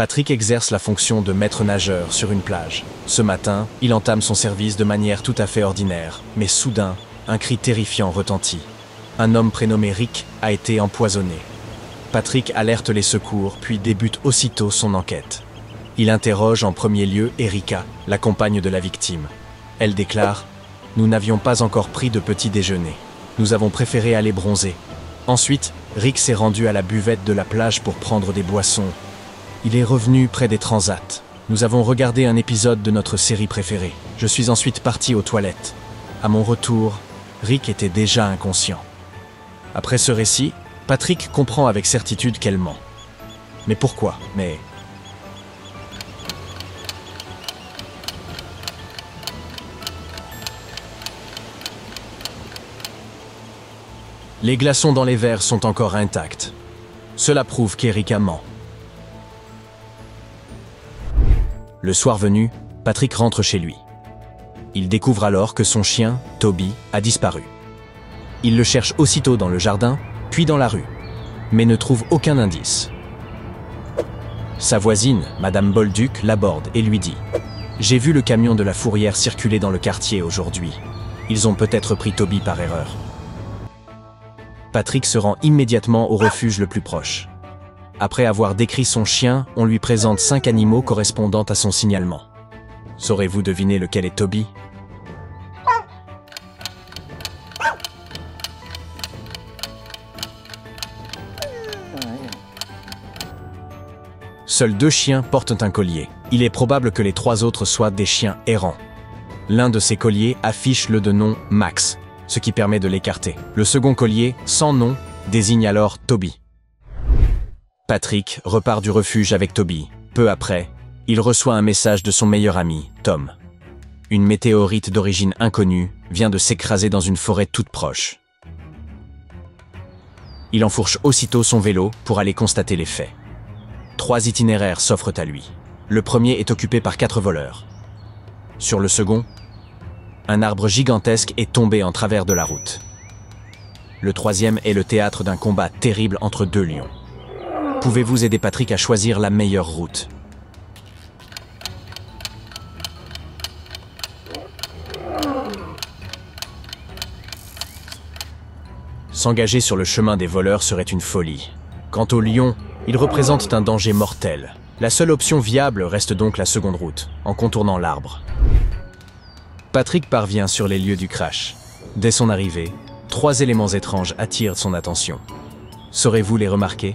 Patrick exerce la fonction de maître nageur sur une plage. Ce matin, il entame son service de manière tout à fait ordinaire, mais soudain, un cri terrifiant retentit. Un homme prénommé Rick a été empoisonné. Patrick alerte les secours, puis débute aussitôt son enquête. Il interroge en premier lieu Erika, la compagne de la victime. Elle déclare « Nous n'avions pas encore pris de petit déjeuner. Nous avons préféré aller bronzer. » Ensuite, Rick s'est rendu à la buvette de la plage pour prendre des boissons. Il est revenu près des transats. Nous avons regardé un épisode de notre série préférée. Je suis ensuite parti aux toilettes. À mon retour, Rick était déjà inconscient. Après ce récit, Patrick comprend avec certitude qu'elle ment. Mais pourquoi? Les glaçons dans les verres sont encore intacts. Cela prouve qu'Erika ment. Le soir venu, Patrick rentre chez lui. Il découvre alors que son chien, Toby, a disparu. Il le cherche aussitôt dans le jardin, puis dans la rue, mais ne trouve aucun indice. Sa voisine, Madame Bolduc, l'aborde et lui dit « J'ai vu le camion de la fourrière circuler dans le quartier aujourd'hui. Ils ont peut-être pris Toby par erreur. » Patrick se rend immédiatement au refuge le plus proche. Après avoir décrit son chien, on lui présente 5 animaux correspondant à son signalement. Saurez-vous deviner lequel est Toby? Seuls 2 chiens portent un collier. Il est probable que les 3 autres soient des chiens errants. L'un de ces colliers affiche le de nom Max, ce qui permet de l'écarter. Le second collier, sans nom, désigne alors Toby. Patrick repart du refuge avec Toby. Peu après, il reçoit un message de son meilleur ami, Tom. Une météorite d'origine inconnue vient de s'écraser dans une forêt toute proche. Il enfourche aussitôt son vélo pour aller constater les faits. 3 itinéraires s'offrent à lui. Le premier est occupé par 4 voleurs. Sur le second, un arbre gigantesque est tombé en travers de la route. Le troisième est le théâtre d'un combat terrible entre 2 lions. Pouvez-vous aider Patrick à choisir la meilleure route? S'engager sur le chemin des voleurs serait une folie. Quant aux lions, ils représentent un danger mortel. La seule option viable reste donc la seconde route, en contournant l'arbre. Patrick parvient sur les lieux du crash. Dès son arrivée, 3 éléments étranges attirent son attention. Saurez-vous les remarquer?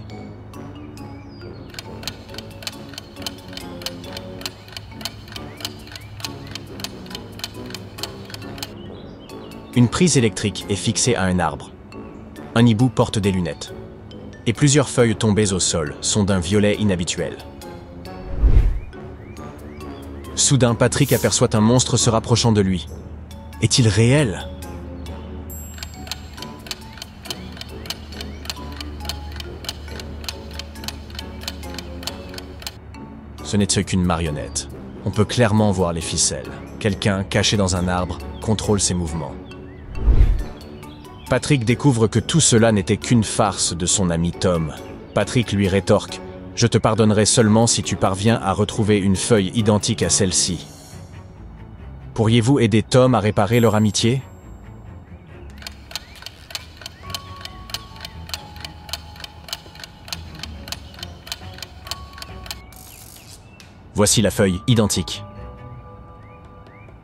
Une prise électrique est fixée à un arbre. Un hibou porte des lunettes. Et plusieurs feuilles tombées au sol sont d'un violet inhabituel. Soudain, Patrick aperçoit un monstre se rapprochant de lui. Est-il réel? Ce n'est qu'une marionnette. On peut clairement voir les ficelles. Quelqu'un, caché dans un arbre, contrôle ses mouvements. Patrick découvre que tout cela n'était qu'une farce de son ami Tom. Patrick lui rétorque « Je te pardonnerai seulement si tu parviens à retrouver une feuille identique à celle-ci. » Pourriez-vous aider Tom à réparer leur amitié? Voici la feuille identique.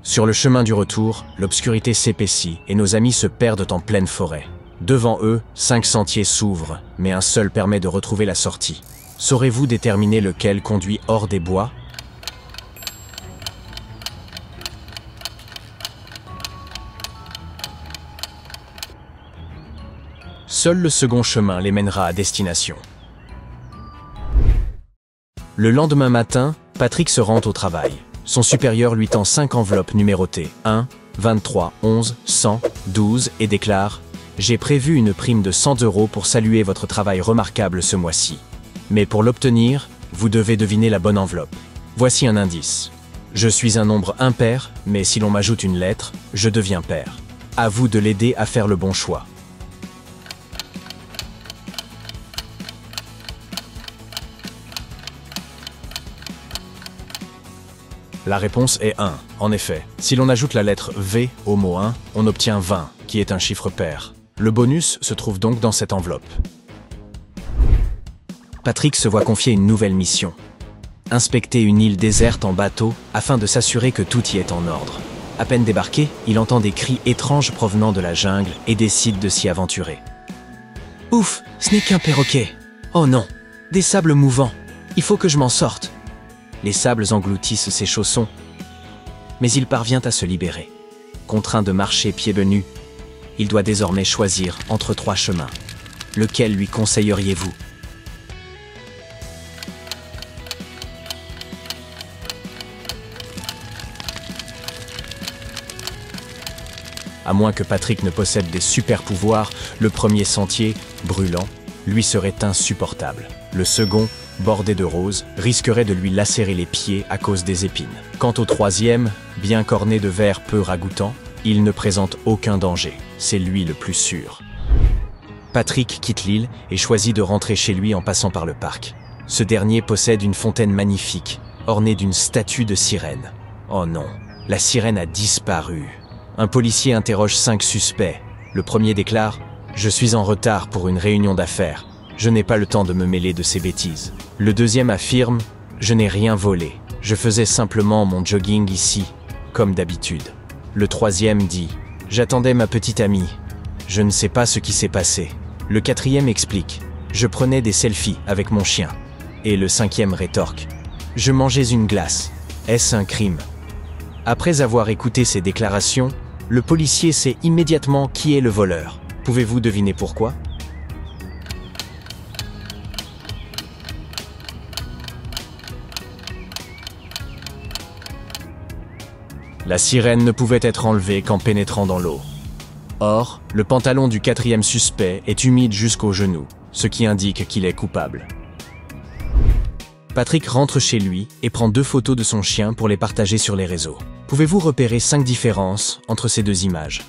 Sur le chemin du retour, l'obscurité s'épaissit et nos amis se perdent en pleine forêt. Devant eux, 5 sentiers s'ouvrent, mais un seul permet de retrouver la sortie. Saurez-vous déterminer lequel conduit hors des bois? Seul le second chemin les mènera à destination. Le lendemain matin, Patrick se rend au travail. Son supérieur lui tend 5 enveloppes numérotées 1, 23, 11, 100, 12 et déclare « J'ai prévu une prime de 100 € pour saluer votre travail remarquable ce mois-ci. Mais pour l'obtenir, vous devez deviner la bonne enveloppe. Voici un indice. Je suis un nombre impair, mais si l'on m'ajoute une lettre, je deviens pair. À vous de l'aider à faire le bon choix. » La réponse est 1. En effet, si l'on ajoute la lettre V au mot 1, on obtient 20, qui est un chiffre pair. Le bonus se trouve donc dans cette enveloppe. Patrick se voit confier une nouvelle mission. Inspecter une île déserte en bateau afin de s'assurer que tout y est en ordre. À peine débarqué, il entend des cris étranges provenant de la jungle et décide de s'y aventurer. Ouf, ce n'est qu'un perroquet. Oh non, des sables mouvants. Il faut que je m'en sorte. Les sables engloutissent ses chaussons, mais il parvient à se libérer. Contraint de marcher pieds nus, il doit désormais choisir entre 3 chemins. Lequel lui conseilleriez-vous ? À moins que Patrick ne possède des super pouvoirs, le premier sentier, brûlant, lui serait insupportable. Le second, bordé de roses, risquerait de lui lacérer les pieds à cause des épines. Quant au troisième, bien corné de verre peu ragoûtant, il ne présente aucun danger. C'est lui le plus sûr. Patrick quitte l'île et choisit de rentrer chez lui en passant par le parc. Ce dernier possède une fontaine magnifique, ornée d'une statue de sirène. Oh non, la sirène a disparu. Un policier interroge 5 suspects. Le premier déclare « Je suis en retard pour une réunion d'affaires. Je n'ai pas le temps de me mêler de ces bêtises. » Le deuxième affirme « Je n'ai rien volé. Je faisais simplement mon jogging ici, comme d'habitude. » Le troisième dit « J'attendais ma petite amie. Je ne sais pas ce qui s'est passé. » Le quatrième explique « Je prenais des selfies avec mon chien. » Et le cinquième rétorque « Je mangeais une glace. Est-ce un crime ?» Après avoir écouté ces déclarations, le policier sait immédiatement qui est le voleur. Pouvez-vous deviner pourquoi ? La sirène ne pouvait être enlevée qu'en pénétrant dans l'eau. Or, le pantalon du quatrième suspect est humide jusqu'aux genoux, ce qui indique qu'il est coupable. Patrick rentre chez lui et prend 2 photos de son chien pour les partager sur les réseaux. Pouvez-vous repérer 5 différences entre ces 2 images ?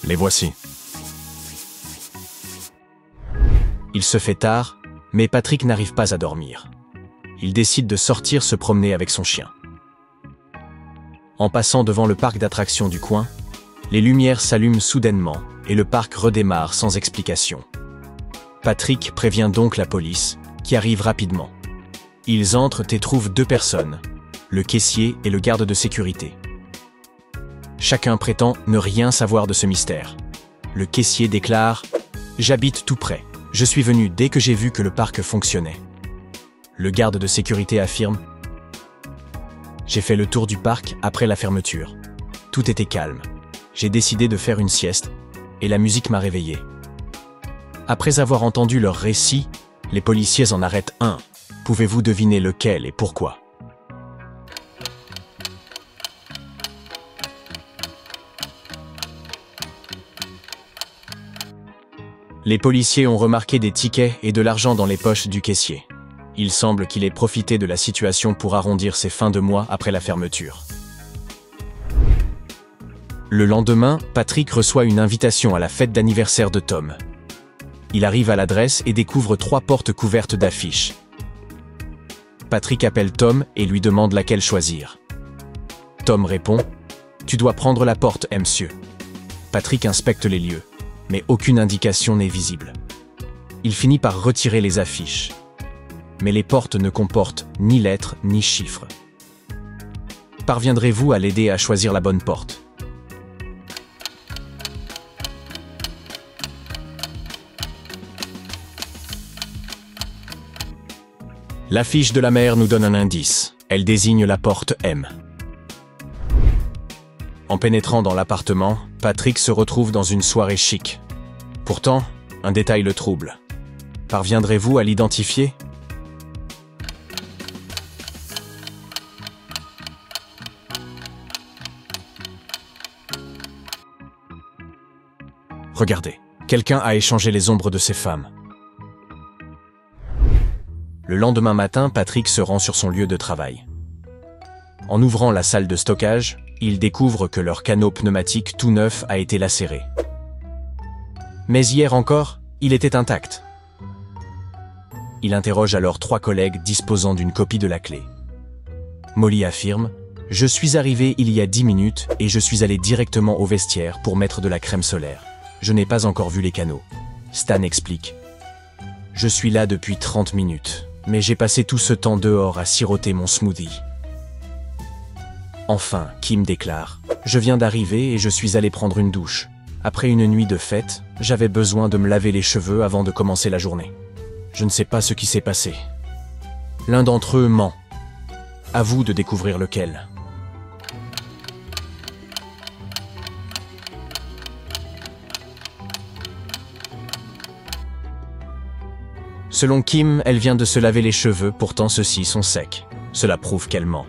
Les voici. Il se fait tard, mais Patrick n'arrive pas à dormir. Il décide de sortir se promener avec son chien. En passant devant le parc d'attractions du coin, les lumières s'allument soudainement et le parc redémarre sans explication. Patrick prévient donc la police, qui arrive rapidement. Ils entrent et trouvent 2 personnes, le caissier et le garde de sécurité. Chacun prétend ne rien savoir de ce mystère. Le caissier déclare « J'habite tout près. Je suis venu dès que j'ai vu que le parc fonctionnait. » Le garde de sécurité affirme « J'ai fait le tour du parc après la fermeture. Tout était calme. J'ai décidé de faire une sieste et la musique m'a réveillé. » Après avoir entendu leur récit, les policiers en arrêtent un. Pouvez-vous deviner lequel et pourquoi ? Les policiers ont remarqué des tickets et de l'argent dans les poches du caissier. Il semble qu'il ait profité de la situation pour arrondir ses fins de mois après la fermeture. Le lendemain, Patrick reçoit une invitation à la fête d'anniversaire de Tom. Il arrive à l'adresse et découvre 3 portes couvertes d'affiches. Patrick appelle Tom et lui demande laquelle choisir. Tom répond « Tu dois prendre la porte, monsieur. » Patrick inspecte les lieux, mais aucune indication n'est visible. Il finit par retirer les affiches. Mais les portes ne comportent ni lettres ni chiffres. Parviendrez-vous à l'aider à choisir la bonne porte ? L'affiche de la mère nous donne un indice. Elle désigne la porte M. En pénétrant dans l'appartement, Patrick se retrouve dans une soirée chic. Pourtant, un détail le trouble. Parviendrez-vous à l'identifier ? Regardez, quelqu'un a échangé les ombres de ces femmes. Le lendemain matin, Patrick se rend sur son lieu de travail. En ouvrant la salle de stockage, il découvre que leur canot pneumatique tout neuf a été lacéré. Mais hier encore, il était intact. Il interroge alors 3 collègues disposant d'une copie de la clé. Molly affirme « Je suis arrivé il y a 10 minutes et je suis allé directement au vestiaire pour mettre de la crème solaire. Je n'ai pas encore vu les canaux. » Stan explique « Je suis là depuis 30 minutes, mais j'ai passé tout ce temps dehors à siroter mon smoothie. » Enfin, Kim déclare « Je viens d'arriver et je suis allé prendre une douche. Après une nuit de fête, j'avais besoin de me laver les cheveux avant de commencer la journée. Je ne sais pas ce qui s'est passé. L'un d'entre eux ment. À vous de découvrir lequel. » Selon Kim, elle vient de se laver les cheveux, pourtant ceux-ci sont secs. Cela prouve qu'elle ment.